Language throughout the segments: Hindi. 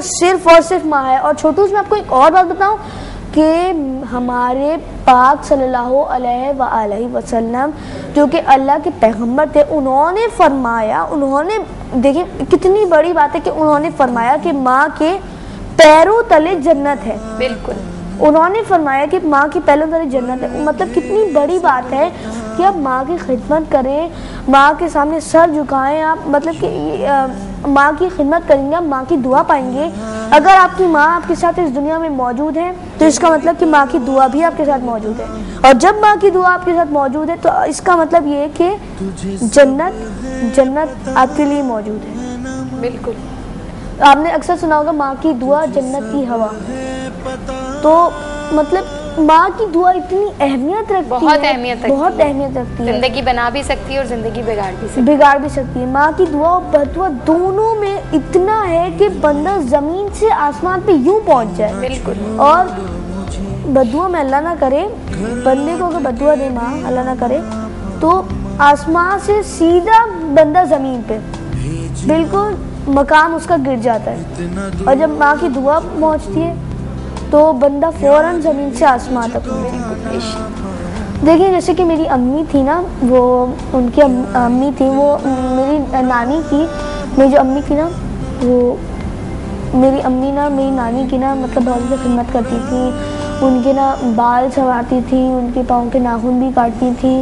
सिर्फ और सिर्फ माँ है। और छोटू मैं आपको एक और बात बताऊं कि हमारे पाक सल्लल्लाहु अलैहि वसल्लम जो कि अल्लाह के पैगंबर थे, उन्होंने फरमाया, उन्होंने देखिए कितनी बड़ी बात है कि उन्होंने फरमाया कि माँ के पैरों तले जन्नत है। बिल्कुल, उन्होंने फरमाया कि माँ के पैरों तले जन्नत है। मतलब कितनी बड़ी बात है कि आप माँ की खिदमत करें, माँ के सामने सर झुकाएं आप, मतलब कि माँ की खिदमत करेंगे, आप माँ की दुआ पाएंगे। अगर आपकी माँ आपके साथ इस दुनिया में मौजूद है तो इसका मतलब कि माँ की दुआ भी आपके साथ मौजूद है। और जब माँ की दुआ आपके साथ मौजूद है तो इसका मतलब ये है कि जन्नत आपके लिए मौजूद है। बिल्कुल, आपने अक्सर सुना होगा माँ की दुआ जन्नत की हवा। तो मतलब माँ की दुआ इतनी अहमियत रखती है, बहुत अहमियत रखती है। जिंदगी बना भी सकती है और जिंदगी बिगाड़ भी सकती है। माँ की दुआ और बददुआ दोनों में इतना है कि बंदा जमीन से आसमान पे यूं पहुंच जाए। बिल्कुल। और बददुआ में अल्लाह ना करे, बंदे को अगर बददुआ दे माँ, अल्लाह ना करे, तो आसमान से सीधा बंदा जमीन पे बिल्कुल मकाम उसका गिर जाता है। और जब माँ की दुआ पहुंचती है तो बंदा फौरन ज़मीन से आसमान तक। देखिए जैसे कि मेरी अम्मी थी ना, वो उनकी अम्मी थी, वो मेरी नानी की, मेरी जो अम्मी थी ना, वो मेरी अम्मी ना मेरी नानी की ना मतलब बहुत ज़्यादा खिदमत करती थी। उनके ना बाल संवारती थी, उनके पाँव के नाखून भी काटती थी,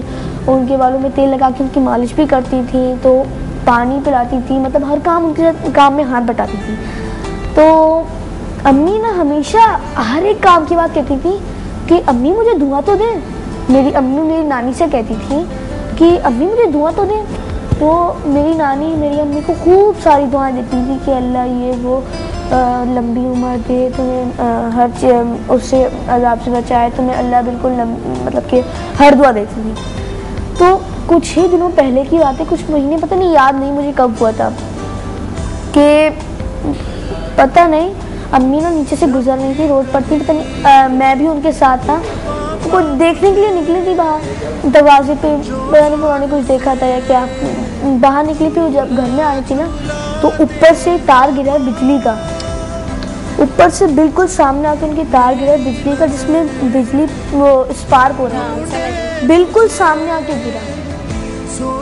उनके बालों में तेल लगा के उनकी मालिश भी करती थी, तो पानी पिलाती थी, मतलब हर काम उनके काम में हाथ बटाती थी। तो अम्मी ना हमेशा हर एक काम की बात कहती थी कि अम्मी मुझे दुआ तो दे। मेरी अम्मी मेरी नानी से कहती थी कि अम्मी मुझे दुआ तो दे। तो मेरी नानी मेरी अम्मी को खूब सारी दुआएं देती थी कि अल्लाह ये वो लंबी उम्र दे तुम्हें, हर उससे अज़ाब से बचाए तुम्हें अल्लाह, बिल्कुल मतलब कि हर दुआ देती थी। तो कुछ ही दिनों पहले की बात है, कुछ महीने पता नहीं, याद नहीं मुझे कब हुआ था, कि पता नहीं अम्मी ना नीचे से गुजर रही थी रोड पर थी, पता नहीं मैं भी उनके साथ था, तो कुछ देखने के लिए निकली थी बाहर दरवाजे पे, पता नहीं उन्होंने कुछ देखा था या क्या, बाहर निकली थी। जब घर में आई थी ना तो ऊपर से तार गिरा बिजली का, ऊपर से बिल्कुल सामने आके उनकी तार गिरा बिजली का, जिसमें बिजली वो स्पार्क हो रहा है, बिल्कुल सामने आके गिरा।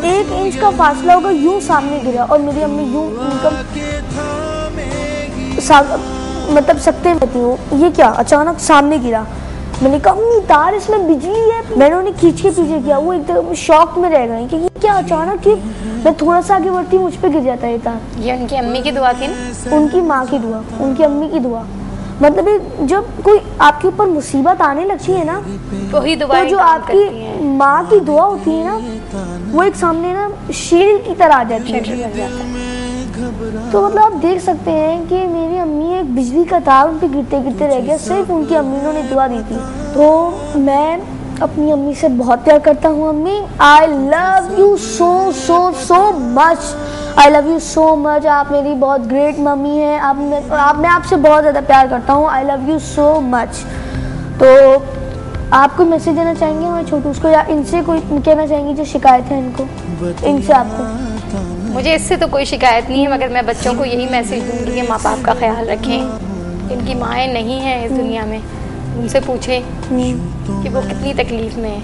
1 इंच का फासला होगा, यूं सामने गिरा। और मेरी अम्मी यूं मतलब सकते रहती हूँ, ये क्या अचानक सामने गिरा। मैंने कहा अम्मी तार, इसमें बिजली है। मैंने उन्हें खींच के पीछे किया, वो एकदम शॉक में रह गई कि ये क्या अचानक ही। मैं थोड़ा सा आगे बढ़ती मुझ पे गिर जाता है तार। ये उनकी अम्मी की दुआ थी ना? उनकी माँ की दुआ, उनकी अम्मी की दुआ। मतलब जब कोई आपके ऊपर मुसीबत आने लगती है ना, वही दुआ तो जो आपकी माँ की दुआ होती है ना, वो एक सामने ना शील्ड की तरह आ जाती है। तो मतलब आप देख सकते हैं कि मेरी अम्मी, एक बिजली का तार उन पे गिरते गिरते रह गया, सिर्फ उनकी अम्मी ने दुआ दी थी। तो मैं अपनी अम्मी से बहुत प्यार करता हूँ। अम्मी, I love you so so so much, I love you so much. आप मेरी बहुत ग्रेट मम्मी हैं। मैं आपसे बहुत ज़्यादा प्यार करता हूँ। I love you so much. तो आप कोई मैसेज देना चाहेंगे हमारे छोटू उसको, या इनसे कोई कहना चाहेंगे जो शिकायत है इनको, इनसे आपको? मुझे इससे तो कोई शिकायत नहीं है, मगर मैं बच्चों को यही मैसेज दूंगी कि माँ बाप का ख्याल रखें। इनकी माएँ नहीं हैं इस दुनिया में, उनसे पूछें कि वो कितनी तकलीफ़ में है।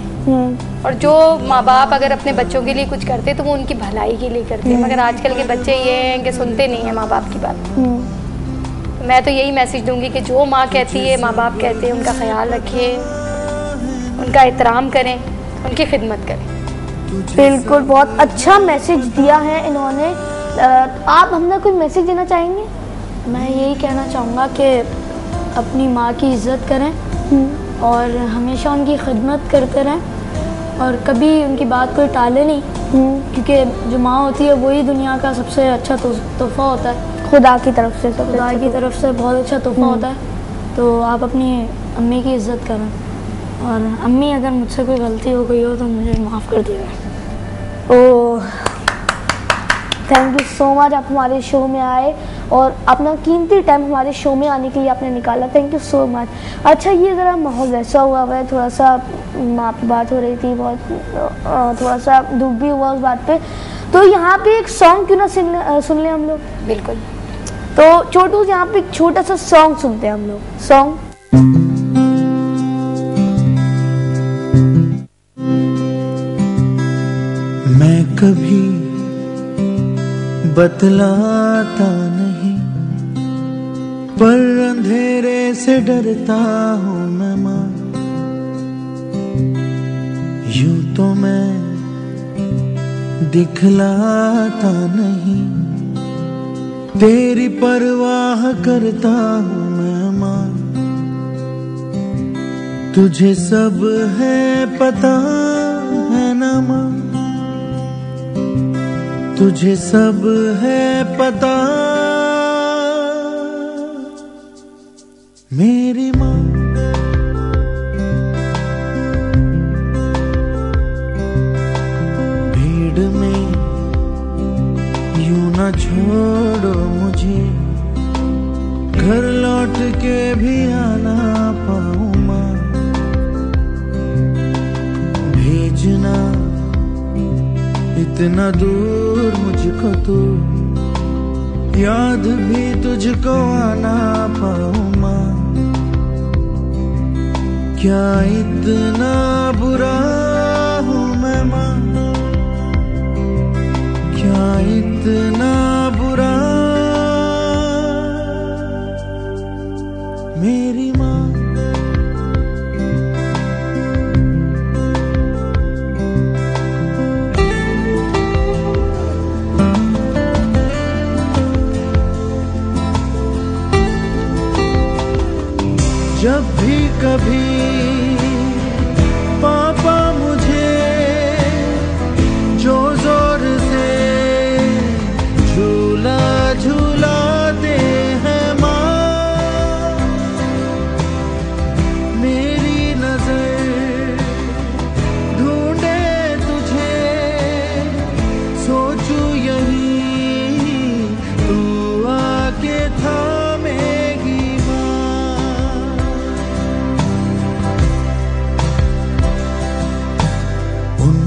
और जो माँ बाप अगर अपने बच्चों के लिए कुछ करते तो वो उनकी भलाई के लिए करते, मगर आजकल के बच्चे ये हैं कि सुनते नहीं हैं माँ बाप की बात। मैं तो यही मैसेज दूंगी कि जो माँ कहती है, माँ बाप कहते हैं, उनका ख्याल रखें, उनका एहतराम करें, उनकी खिदमत करें। बिल्कुल, बहुत अच्छा मैसेज दिया है इन्होंने। आप हमने कोई मैसेज देना चाहेंगे? मैं यही कहना चाहूँगा कि अपनी माँ की इज़्ज़त करें और हमेशा उनकी खिदमत करते रहें और कभी उनकी बात कोई टाले नहीं, क्योंकि जो माँ होती है वही दुनिया का सबसे अच्छा तोहफ़ा होता है, खुदा की तरफ से। खुदा की तरफ से बहुत अच्छा तोहफ़ा होता है। तो आप अपनी अम्मी की इज़्ज़त करें। और अम्मी, अगर मुझसे कोई गलती हो गई हो तो मुझे माफ़ कर दीजिएगा। ओह, थैंक यू सो मच, आप हमारे शो में आए और अपना कीमती टाइम हमारे शो में आने के लिए आपने निकाला। Thank you so much. अच्छा, ये ज़रा माहौल वैसा हुआ है, थोड़ा सा माँ पे बात हो रही थी, बहुत थोड़ा सा दुख भी हुआ उस बात पे, तो यहाँ पे एक सॉन्ग क्यों ना सुन ले हम लोग? बिल्कुल। तो छोटू यहाँ पे एक छोटा सा सॉन्ग सुनते हैं हम लोग। सॉन्ग मैं कभी बतलाता नहीं, पर अंधेरे से डरता हूँ मैं माँ। यूं तो मैं दिखलाता नहीं, तेरी परवाह करता हूँ मैं माँ। तुझे सब है पता है ना माँ, तुझे सब है पता मेरी माँ। भीड़ में यूं ना छोड़ो मुझे, घर लौट के भी आना पाऊँ माँ। भेजना इतना दूर मुझको तू, याद भी तुझको आना पाऊँ माँ। क्या इतना बुरा हूँ मैं माँ, क्या इतना बुरा मेरी माँ। जब भी कभी पापा मुझे जो जोर से झूला झूलाते हैं माँ, मेरी नजर ढूंढे तुझे, सोचूं यही तू आके थामेगी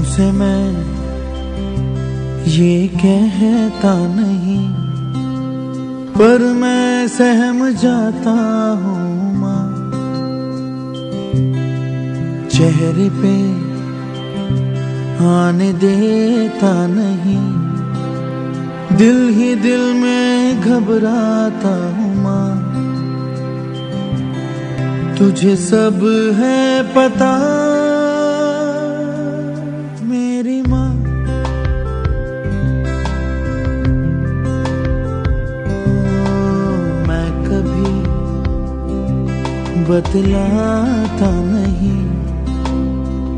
से। मैं ये कहता नहीं, पर मैं सहम जाता हूँ माँ। चेहरे पे आने देता नहीं, दिल ही दिल में घबराता हूँ माँ। तुझे सब है पता मेरी माँ। मैं कभी बतलाता नहीं,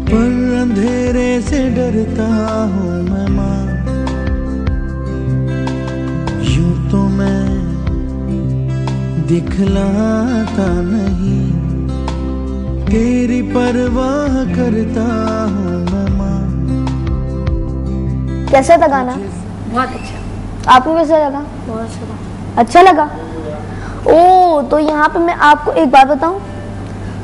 पर अंधेरे से डरता हूँ मैं माँ। यूं तो मैं दिखलाता नहीं, तेरी परवाह करता हूँ मैं माँ। कैसा था गाना? बहुत अच्छा। आपको कैसा लगा? बहुत अच्छा। अच्छा लगा? ओ, तो यहाँ पे मैं आपको एक बात बताऊँ।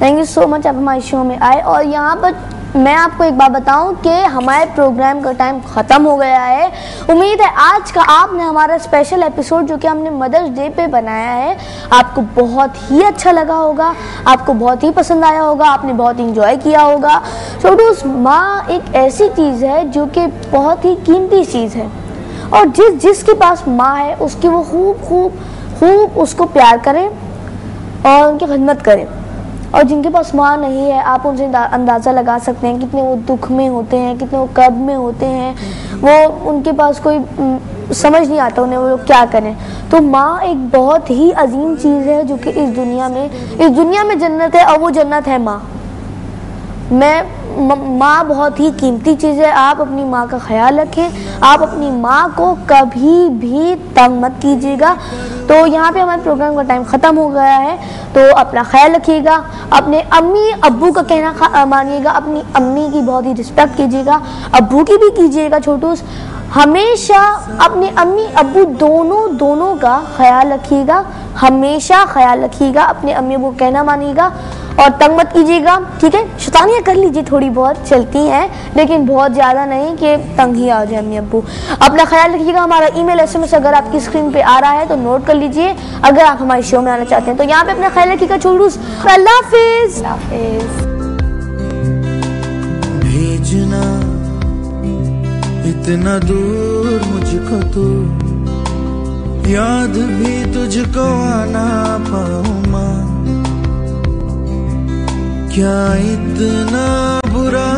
थैंक यू सो मच, आप हमारे शो में आए। और यहाँ पर मैं आपको एक बात बताऊं कि हमारे प्रोग्राम का टाइम ख़त्म हो गया है। उम्मीद है आज का आपने हमारा स्पेशल एपिसोड जो कि हमने मदर्स डे पे बनाया है आपको बहुत ही अच्छा लगा होगा, आपको बहुत ही पसंद आया होगा, आपने बहुत इंजॉय किया होगा। छोटूस, माँ एक ऐसी चीज़ है जो कि बहुत ही कीमती चीज़ है, और जिसके पास माँ है उसकी वो खूब उसको प्यार करें और उनकी खिदमत करें। और जिनके पास माँ नहीं है, आप उनसे अंदाज़ा लगा सकते हैं कितने वो दुख में होते हैं, कितने वो कर्ब में होते हैं, वो उनके पास कोई समझ नहीं आता उन्हें वो क्या करें। तो माँ एक बहुत ही अजीम चीज़ है जो कि इस दुनिया में जन्नत है, और वो जन्नत है माँ। माँ बहुत ही कीमती चीज़ है। आप अपनी माँ का ख्याल रखें, आप अपनी माँ को कभी भी तंग मत कीजिएगा। तो यहाँ पे हमारे प्रोग्राम का टाइम ख़त्म हो गया है, तो अपना ख्याल रखिएगा, अपने अम्मी अब्बू का कहना मानिएगा, अपनी अम्मी की बहुत ही रिस्पेक्ट कीजिएगा, अब्बू की भी कीजिएगा। छोटूस, हमेशा अपने अम्मी अब्बू दोनों का ख्याल रखिएगा, हमेशा ख्याल रखिएगा, अपने अम्मी अब्बू का कहना मानिएगा। और तंग मत कीजिएगा, ठीक है। शैतानियाँ कर लीजिए, थोड़ी बहुत चलती हैं, लेकिन बहुत ज़्यादा नहीं कि तंग ही आ जाए अम्मी अब्बू। अपना ख्याल रखिएगा। हमारा ईमेल SMS अगर आपकी स्क्रीन पे आ रहा है तो नोट कर लीजिए, अगर आप हमारे शो में आना चाहते हैं तो। यहाँ पे अपना ख्याल रखिएगा। छोड़ूस, अल्लाह हाफिज़। भेजना इतना दूर मुझको तू, याद भी तुझको आना पाऊं मां, क्या इतना बुरा